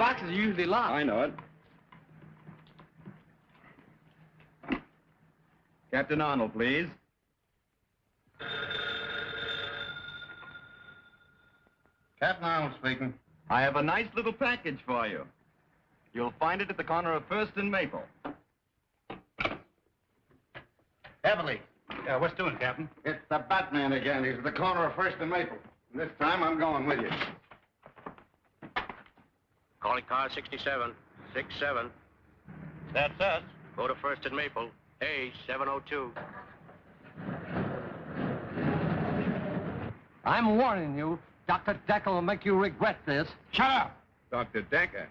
boxes are usually locked. I know it. Captain Arnold, please. Captain Arnold speaking. I have a nice little package for you. You'll find it at the corner of First and Maple. Heavily. Yeah, what's doing, Captain? It's the Batman again. He's at the corner of First and Maple. This time I'm going with you. Calling car 67. 67. That's us. Go to First and Maple. A 702. I'm warning you. Dr. Daka will make you regret this. Shut up! Dr. Daka?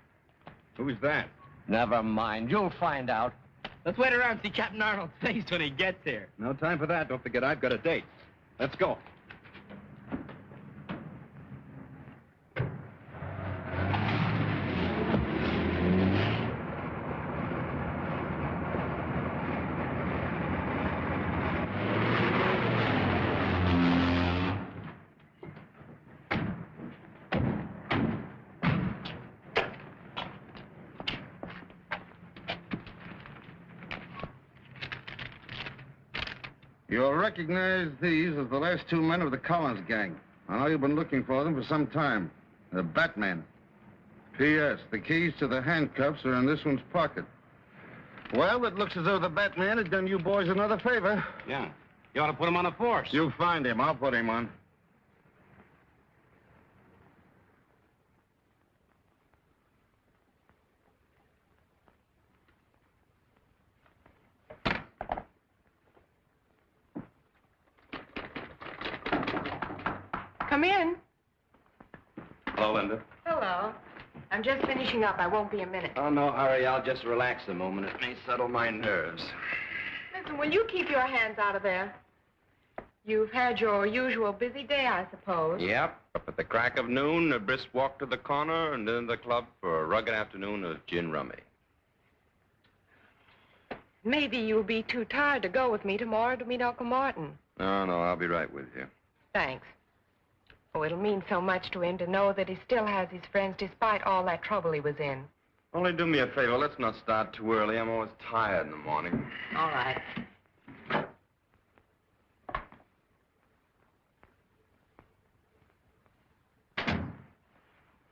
Who's that? Never mind. You'll find out. Let's wait around and see Captain Arnold's face when he gets here. No time for that. Don't forget, I've got a date. Let's go. You'll recognize these as the last two men of the Collins gang. I know you've been looking for them for some time. The Batman. P.S. The keys to the handcuffs are in this one's pocket. Well, it looks as though the Batman has done you boys another favor. Yeah. You ought to put him on a force. You find him. I'll put him on. Come in. Hello, Linda. Hello. I'm just finishing up. I won't be a minute. Oh, no hurry. I'll just relax a moment. It may settle my nerves. Listen, will you keep your hands out of there? You've had your usual busy day, I suppose. Yep. Up at the crack of noon, a brisk walk to the corner, and then the club for a rugged afternoon of gin rummy. Maybe you'll be too tired to go with me tomorrow to meet Uncle Martin. No, I'll be right with you. Thanks. Oh, it'll mean so much to him to know that he still has his friends despite all that trouble he was in. Only do me a favor. Let's not start too early. I'm always tired in the morning. All right.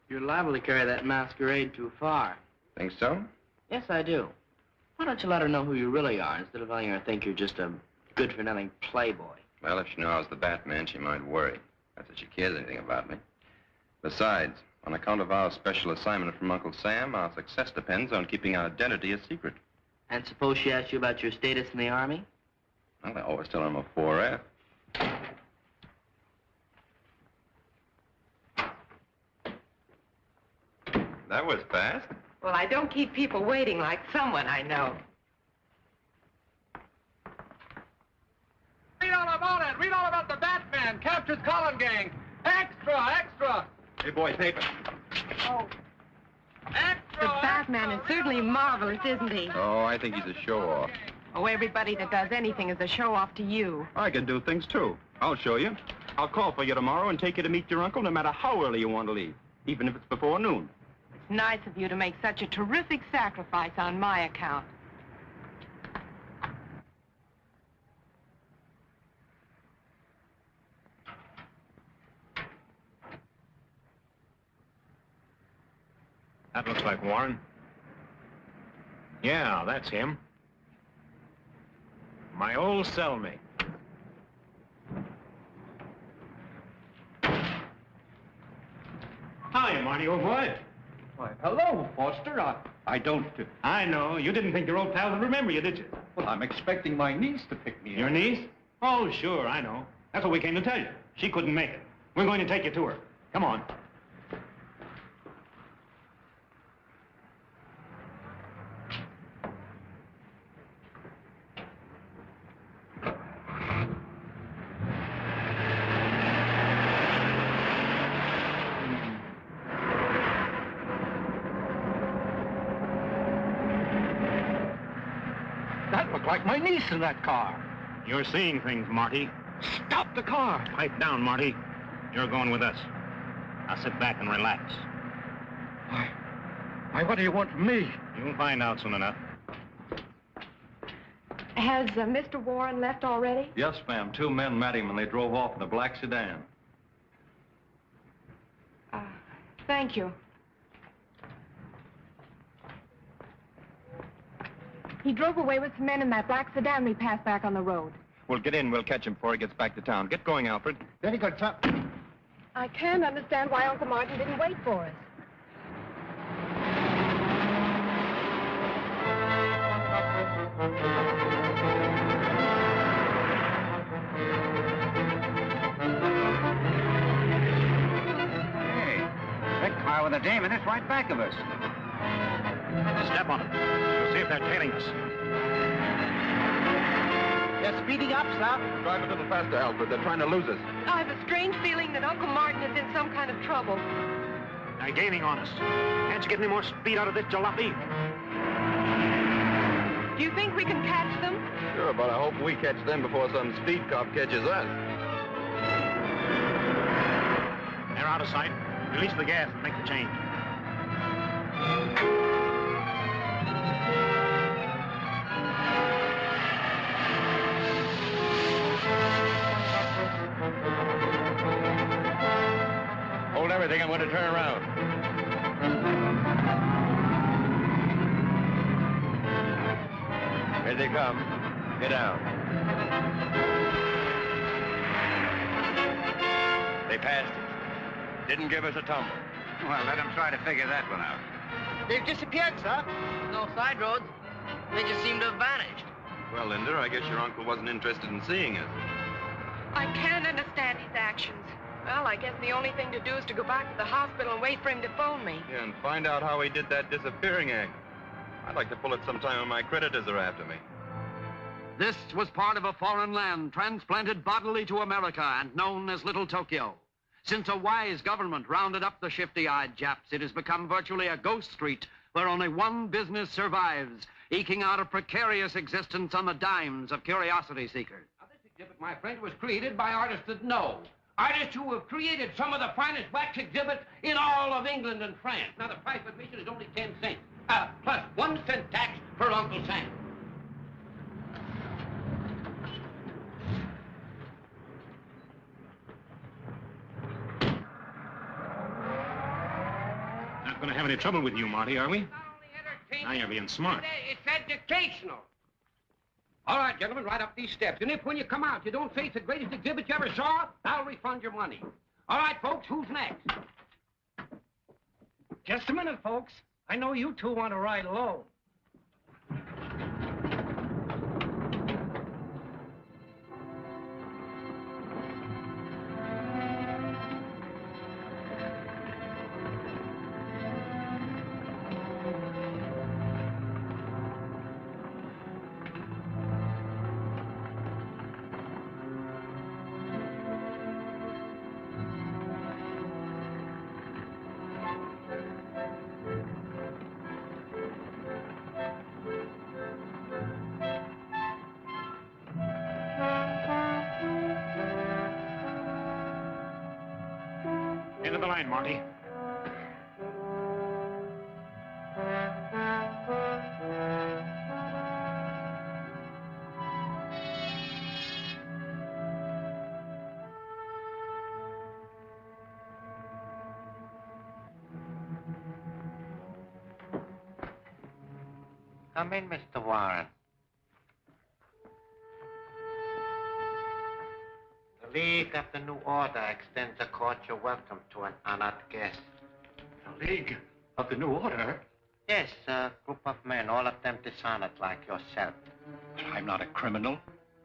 You're liable to carry that masquerade too far. Think so? Yes, I do. Why don't you let her know who you really are instead of letting her think you're just a good-for-nothing playboy? Well, if she knew I was the Batman, she might worry. Not that she cares anything about me. Besides, on account of our special assignment from Uncle Sam, our success depends on keeping our identity a secret. And suppose she asks you about your status in the Army? Well, I always tell her I'm a 4F. That was fast. Well, I don't keep people waiting like someone I know. Read all about it. Read all about the Batman. Captures Collin gang. Extra, extra. Hey, boys, paper. Oh. Extra. The Batman is certainly marvelous, isn't he? Oh, I think he's a show-off. Oh, everybody that does anything is a show-off to you. I can do things, too. I'll show you. I'll call for you tomorrow and take you to meet your uncle no matter how early you want to leave, even if it's before noon. It's nice of you to make such a terrific sacrifice on my account. That looks like Warren. Yeah, that's him. My old cellmate. Hi, Marty, old boy. Why, hello, Foster. I don't... I know. You didn't think your old pal would remember you, did you? Well, I'm expecting my niece to pick me up. Your niece? Oh, sure, I know. That's what we came to tell you. She couldn't make it. We're going to take you to her. Come on. That looked like my niece in that car. You're seeing things, Marty. Stop the car. Pipe down, Marty. You're going with us. Now sit back and relax. Why, what do you want from me? You'll find out soon enough. Has Mr. Warren left already? Yes, ma'am. 2 men met him and they drove off in a black sedan. Thank you. He drove away with some men in that black sedan we passed back on the road. We'll get in. We'll catch him before he gets back to town. Get going, Alfred. Very good, sir. I can't understand why Uncle Martin didn't wait for us. Car with a dame in it right back of us. Step on it. We'll see if they're tailing us. They're speeding up, sir. Drive a little faster, Alfred. They're trying to lose us. I have a strange feeling that Uncle Martin is in some kind of trouble. They're gaining on us. Can't you get any more speed out of this jalopy? Do you think we can catch them? Sure, but I hope we catch them before some speed cop catches us. They're out of sight. Release the gas and make the change. Hold everything. I'm going to turn around. Here they come. Get down. They passed us. Didn't give us a tumble. Well, let them try to figure that one out. They've disappeared, sir. No side roads. They just seem to have vanished. Well, Linda, I guess your uncle wasn't interested in seeing us. I can't understand his actions. Well, I guess the only thing to do is to go back to the hospital and wait for him to phone me. Yeah, and find out how he did that disappearing act. I'd like to pull it sometime when my creditors are after me. This was part of a foreign land transplanted bodily to America and known as Little Tokyo. Since a wise government rounded up the shifty-eyed Japs, it has become virtually a ghost street where only one business survives, eking out a precarious existence on the dimes of curiosity seekers. Now, this exhibit, my friend, was created by artists that know. Artists who have created some of the finest wax exhibits in all of England and France. Now, the price of admission is only 10 cents, plus 1 cent tax for Uncle Sam. Not going to have any trouble with you, Marty, are we? Not only entertaining, Now you're being smart. It's educational. All right, gentlemen, right up these steps. And if when you come out you don't say it's the greatest exhibit you ever saw, I'll refund your money. All right, folks, who's next? Just a minute, folks. I know you two want to ride alone. Into the line, Marty. Come in, Mr. Warren. The League of the New Order extends a cordial welcome to an honored guest. The League of the New Order? Yes, a group of men, all of them dishonored like yourself. I'm not a criminal.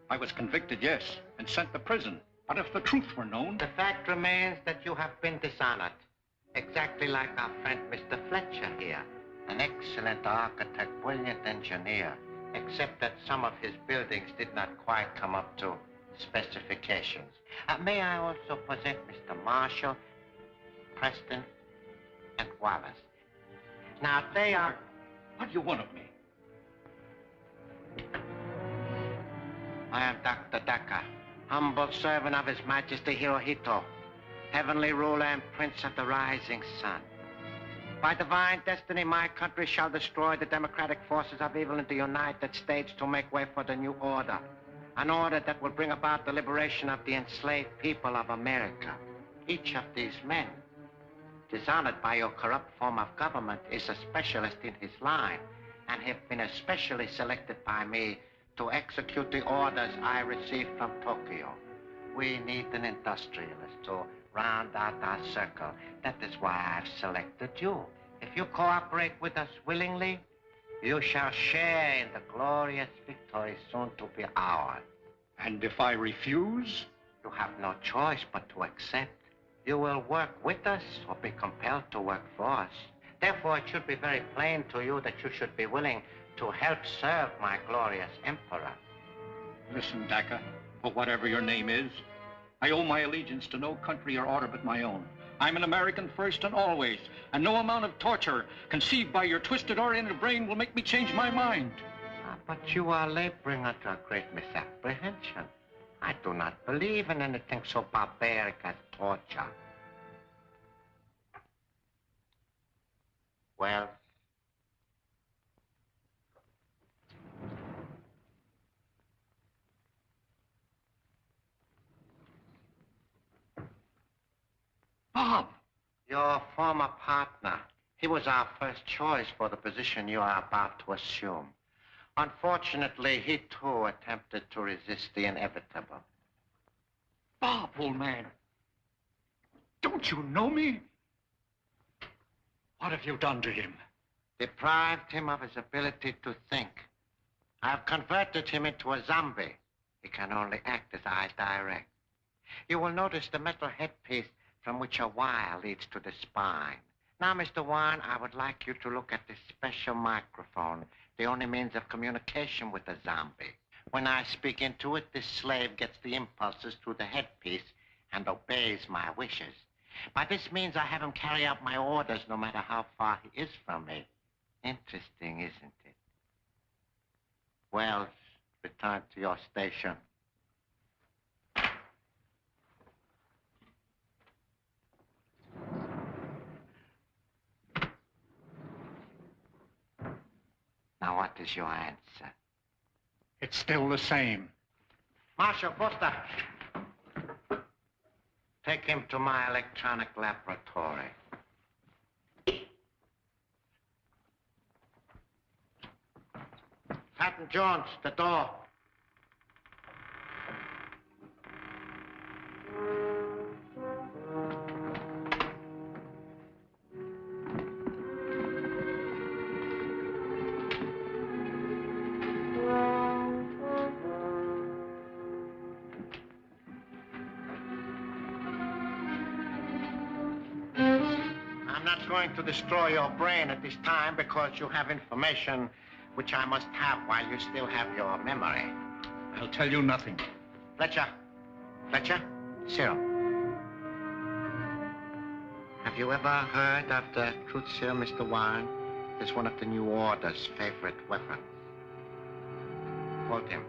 I was convicted, yes, and sent to prison. But if the truth were known... The fact remains that you have been dishonored. Exactly like our friend Mr. Fletcher here. An excellent architect, brilliant engineer, except that some of his buildings did not quite come up to specifications. May I also present Mr. Marshall, Preston, and Wallace. Now, they are... What do you want of me? I am Dr. Daka, humble servant of His Majesty Hirohito, heavenly ruler and prince of the rising sun. By divine destiny, my country shall destroy the democratic forces of evil in the United States to make way for the new order. An order that will bring about the liberation of the enslaved people of America. Each of these men, dishonored by your corrupt form of government, is a specialist in his line and have been especially selected by me to execute the orders I received from Tokyo. We need an industrialist to round out our circle. That is why I've selected you. If you cooperate with us willingly, you shall share in the glorious victory soon to be ours. And if I refuse? You have no choice but to accept. You will work with us or be compelled to work for us. Therefore, it should be very plain to you that you should be willing to help serve my glorious emperor. Listen, Daka, for whatever your name is, I owe my allegiance to no country or order but my own. I'm an American first and always, and no amount of torture conceived by your twisted oriented brain will make me change my mind. But you are laboring under a great misapprehension. I do not believe in anything so barbaric as torture. Well, Bob! Your former partner. He was our first choice for the position you are about to assume. Unfortunately, he too attempted to resist the inevitable. Bob, old man. Don't you know me? What have you done to him? Deprived him of his ability to think. I've converted him into a zombie. He can only act as I direct. You will notice the metal headpiece from which a wire leads to the spine. Now, Mr. Warren, I would like you to look at this special microphone, the only means of communication with a zombie. When I speak into it, this slave gets the impulses through the headpiece and obeys my wishes. By this means, I have him carry out my orders no matter how far he is from me. Interesting, isn't it? Wells, return to your station. Now, what is your answer? It's still the same. Marshal Foster, take him to my electronic laboratory. Patton Jones, the door. I'm not going to destroy your brain at this time because you have information which I must have while you still have your memory. I'll tell you nothing. Fletcher. Fletcher, serum. Have you ever heard of the truth serum, Mr. Warren? It's one of the New Order's favorite weapons. Quote him.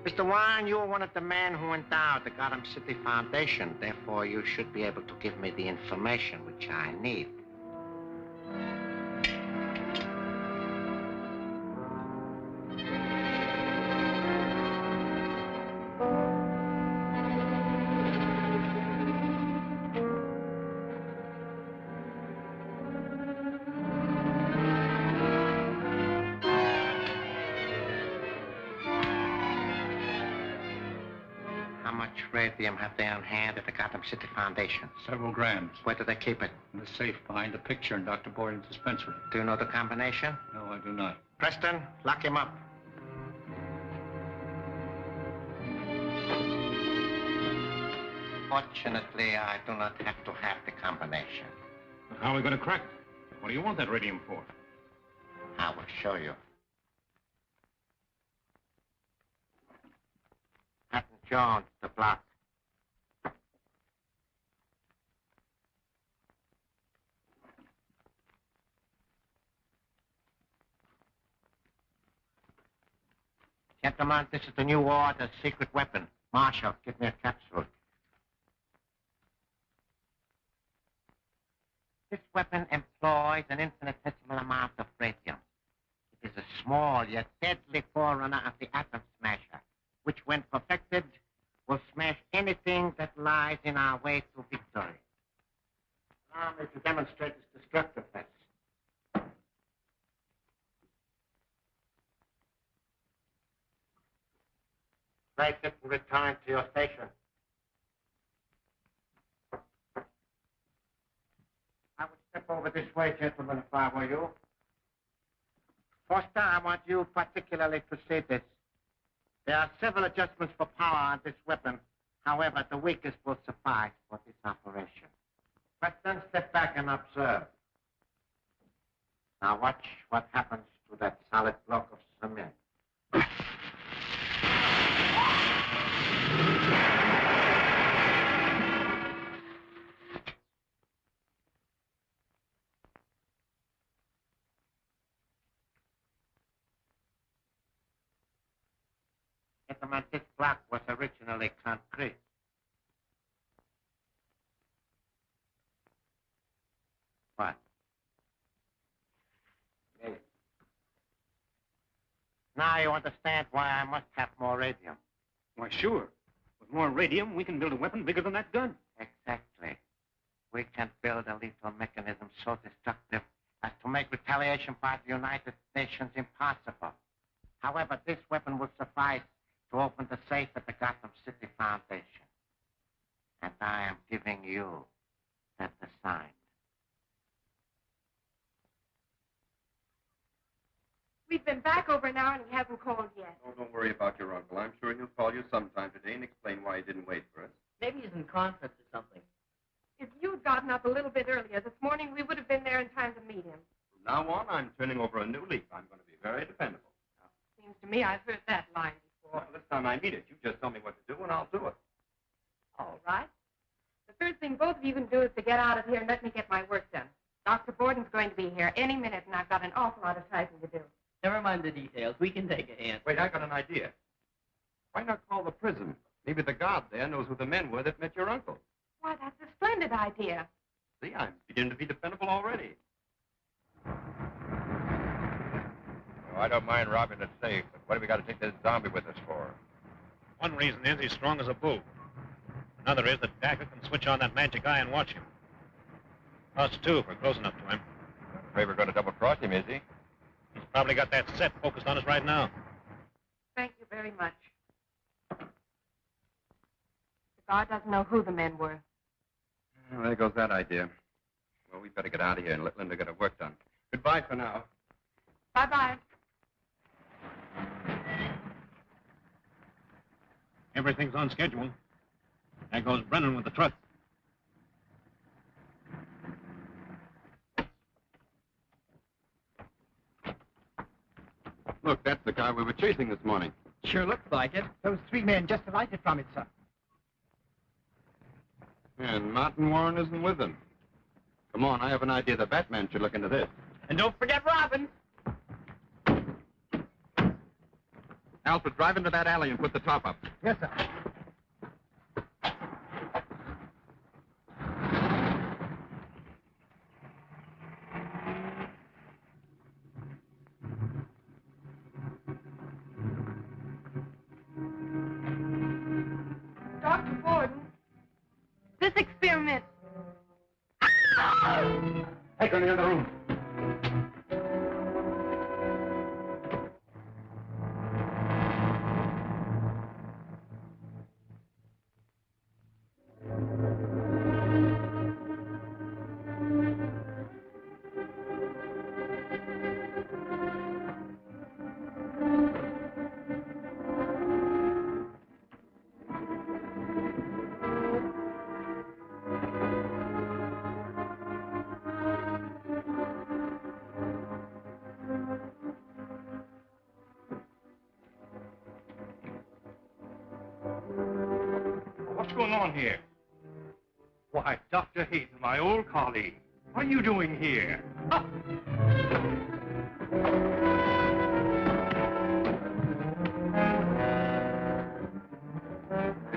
Mr. Warren, you are one of the men who endowed the Gotham City Foundation. Therefore, you should be able to give me the information which I need. How much radium have they on hand at the Gotham City Foundation? Several grams. Where do they keep it? In the safe behind the picture in Dr. Boyden's dispensary. Do you know the combination? No, I do not. Preston, lock him up. Fortunately, I do not have to have the combination. How are we going to crack it? What do you want that radium for? I will show you. Patton Jones, the block. Gentlemen, this is the New Order's secret weapon. Marshal, give me a capsule. This weapon employs employs an infinitesimal amount of radium. It is a small yet deadly forerunner of the atom smasher, which, when perfected, will smash anything that lies in our way to victory. Allow me to demonstrate its destructiveness. Place it and return to your station. I would step over this way, gentlemen, if I were you. Foster, I want you particularly to see this. There are several adjustments for power on this weapon. However, the weakest will suffice for this operation. But then step back and observe. Now watch what happens to that solid block of cement. Gentlemen, this block was originally concrete. What? Yes. Now you understand why I must have more radium. Why, sure. With more radium, we can build a weapon bigger than that gun. Exactly. We can build a lethal mechanism so destructive as to make retaliation by the United Nations impossible. However, this weapon will suffice to open the safe at the Gotham City Foundation. And I am giving you that assignment. We've been back over an hour and he hasn't called yet. Oh, don't worry about your uncle. I'm sure he'll call you sometime today and explain why he didn't wait for us. Maybe he's in conference or something. If you'd gotten up a little bit earlier this morning, we would have been there in time to meet him. From now on, I'm turning over a new leaf. I'm going to be very dependable. Seems to me I've heard that line before. Well, this time I mean it. You just tell me what to do and I'll do it. All right. The first thing both of you can do is to get out of here and let me get my work done. Dr. Borden's going to be here any minute, and I've got an awful lot of typing to do. Never mind the details. We can take a hand. Wait, I got an idea. Why not call the prison? Maybe the guard there knows who the men were that met your uncle. Why, that's a splendid idea. See, I'm beginning to be dependable already. Oh, I don't mind robbing the safe, but what have we got to take this zombie with us for? One reason is he's strong as a bull. Another is that Daka can switch on that magic eye and watch him. Us, too, if we're close enough to him. I'm afraid we're going to double-cross him, is he? He's probably got that set focused on us right now. Thank you very much. The guard doesn't know who the men were. Well, there goes that idea. Well, we'd better get out of here and let Linda get her work done. Goodbye for now. Bye-bye. Everything's on schedule. There goes Brennan with the truck. Look, that's the car we were chasing this morning. Sure looks like it. Those three men just alighted from it, sir. And Martin Warren isn't with them. Come on, I have an idea the Batman should look into this. And don't forget Robin. Alfred, drive into that alley and put the top up. Yes, sir. Dr. Borden, this experiment... Take her in the other room. What's going on here? Why, Dr. Hayden, my old colleague. What are you doing here? Ah!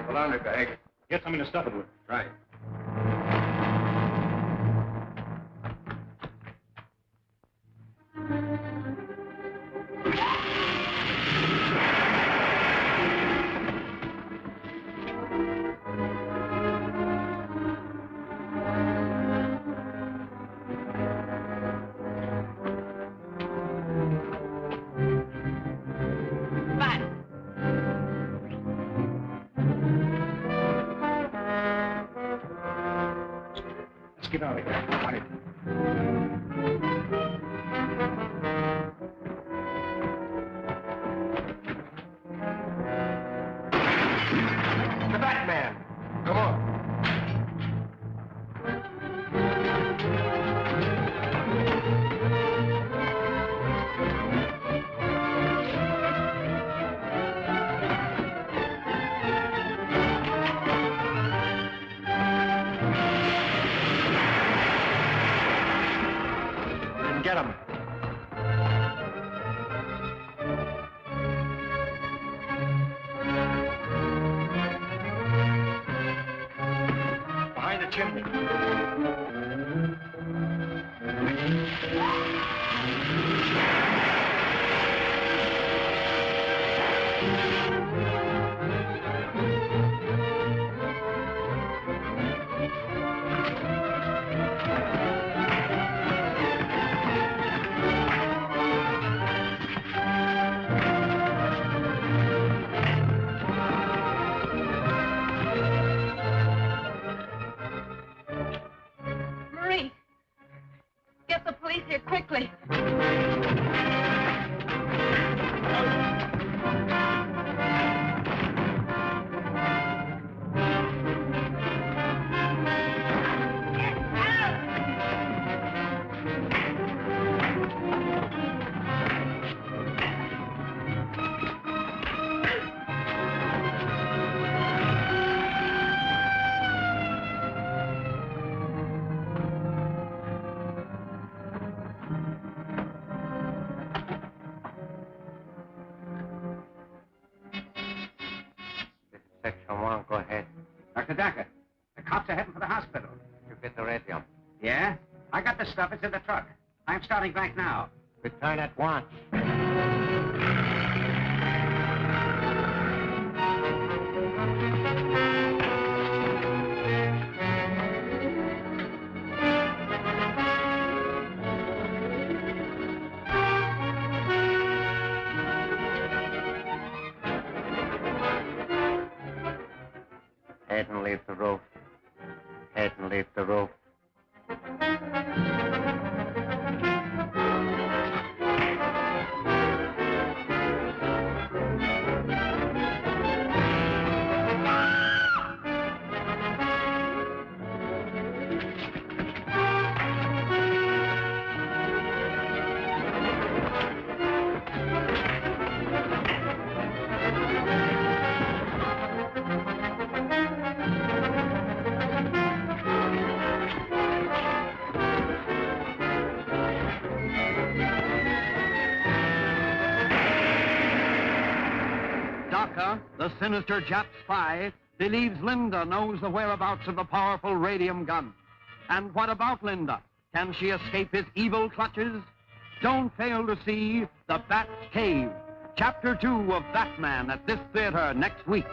The laundry bag. Get something to stuff it with. Right. get out of here. Got it. The Batman. Come on. Get him. Behind the chimney. Get the police here quickly. Section 1, go ahead. Dr. Daka, the cops are heading for the hospital. You get the radio. Yeah? I got the stuff. It's in the truck. I'm starting back now. Return at once. Head and leave the roof. Head and leave the roof. Daka, the sinister Jap spy, believes Linda knows the whereabouts of the powerful radium gun. And what about Linda? Can she escape his evil clutches? Don't fail to see The Bat's Cave, Chapter 2 of Batman at this theater next week.